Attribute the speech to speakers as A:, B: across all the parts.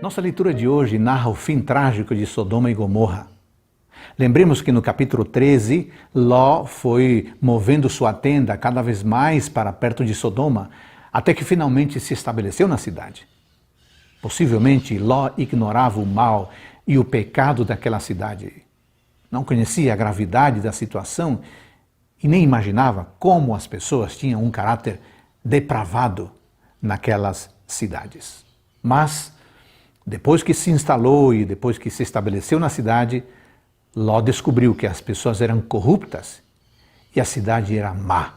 A: Nossa leitura de hoje narra o fim trágico de Sodoma e Gomorra. Lembremos que no capítulo 13, Ló foi movendo sua tenda cada vez mais para perto de Sodoma, até que finalmente se estabeleceu na cidade. Possivelmente, Ló ignorava o mal e o pecado daquela cidade. Não conhecia a gravidade da situação e nem imaginava como as pessoas tinham um caráter depravado naquelas cidades. Mas, depois que se instalou e depois que se estabeleceu na cidade, Ló descobriu que as pessoas eram corruptas e a cidade era má.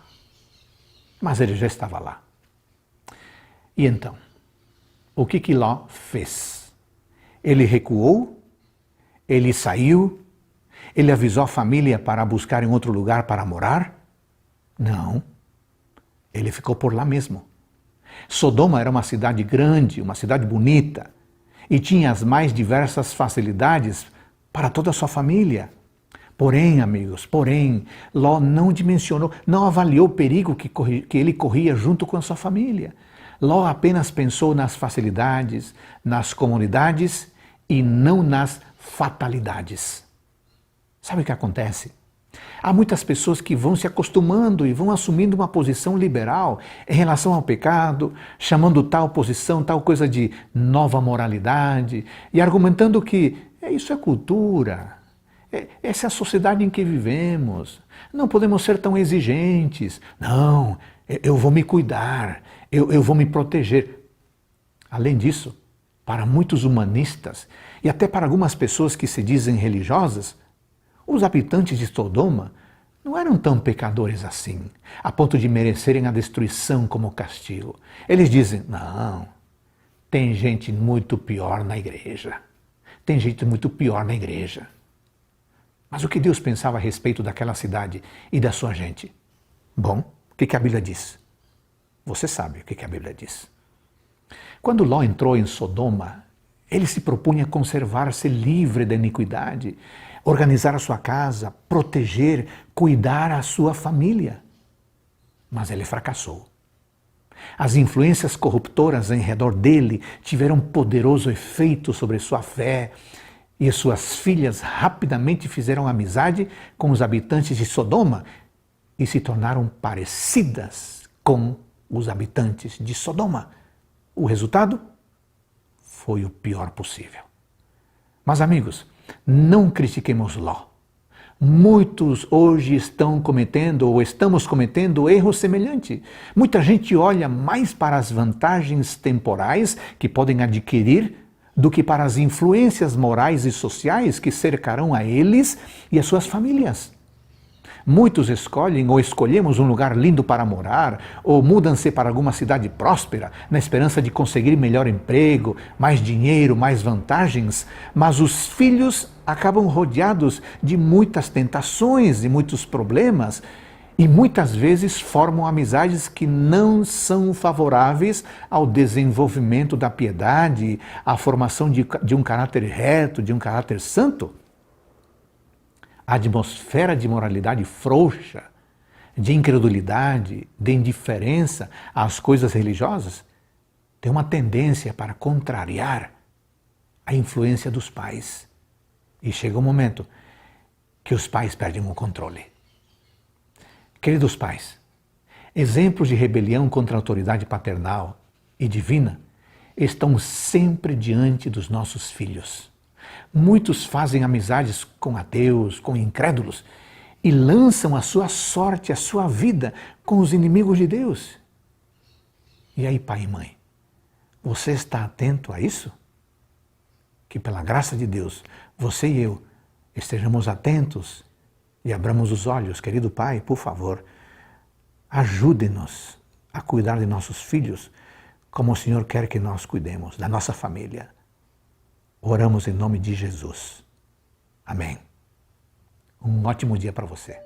A: Mas ele já estava lá. E então, o que Ló fez? Ele recuou, ele saiu, ele avisou a família para buscar em outro lugar para morar? Não, ele ficou por lá mesmo. Sodoma era uma cidade grande, uma cidade bonita, e tinha as mais diversas facilidades para toda a sua família. Porém, amigos, Ló não dimensionou, não avaliou o perigo que ele corria junto com a sua família. Ló apenas pensou nas facilidades, nas comunidades e não nas fatalidades. Sabe o que acontece? Há muitas pessoas que vão se acostumando e vão assumindo uma posição liberal em relação ao pecado, chamando tal posição, tal coisa de nova moralidade e argumentando que isso é cultura, essa é a sociedade em que vivemos, não podemos ser tão exigentes, não, eu vou me cuidar, eu vou me proteger. Além disso, para muitos humanistas e até para algumas pessoas que se dizem religiosas, os habitantes de Sodoma não eram tão pecadores assim, a ponto de merecerem a destruição como castigo. Eles dizem, não, tem gente muito pior na igreja. Tem gente muito pior na igreja. Mas o que Deus pensava a respeito daquela cidade e da sua gente? Bom, o que a Bíblia diz? Você sabe o que a Bíblia diz. Quando Ló entrou em Sodoma, ele se propunha conservar-se livre da iniquidade, organizar a sua casa, proteger, cuidar a sua família. Mas ele fracassou. As influências corruptoras em redor dele tiveram poderoso efeito sobre sua fé e suas filhas rapidamente fizeram amizade com os habitantes de Sodoma e se tornaram parecidas com os habitantes de Sodoma. O resultado foi o pior possível. Mas, amigos, não critiquemos Ló. Muitos hoje estão cometendo ou estamos cometendo erro semelhante. Muita gente olha mais para as vantagens temporais que podem adquirir do que para as influências morais e sociais que cercarão a eles e as suas famílias. Muitos escolhem ou escolhemos um lugar lindo para morar ou mudam-se para alguma cidade próspera na esperança de conseguir melhor emprego, mais dinheiro, mais vantagens, mas os filhos acabam rodeados de muitas tentações e muitos problemas e muitas vezes formam amizades que não são favoráveis ao desenvolvimento da piedade, à formação de um caráter reto, de um caráter santo. A atmosfera de moralidade frouxa, de incredulidade, de indiferença às coisas religiosas, tem uma tendência para contrariar a influência dos pais. E chega um momento que os pais perdem o controle. Queridos pais, exemplos de rebelião contra a autoridade paternal e divina estão sempre diante dos nossos filhos. Muitos fazem amizades com ateus, com incrédulos, e lançam a sua sorte, a sua vida com os inimigos de Deus. E aí, pai e mãe, você está atento a isso? Que pela graça de Deus, você e eu estejamos atentos e abramos os olhos. Querido pai, por favor, ajude-nos a cuidar de nossos filhos como o Senhor quer que nós cuidemos, da nossa família. Oramos em nome de Jesus. Amém. Um ótimo dia para você.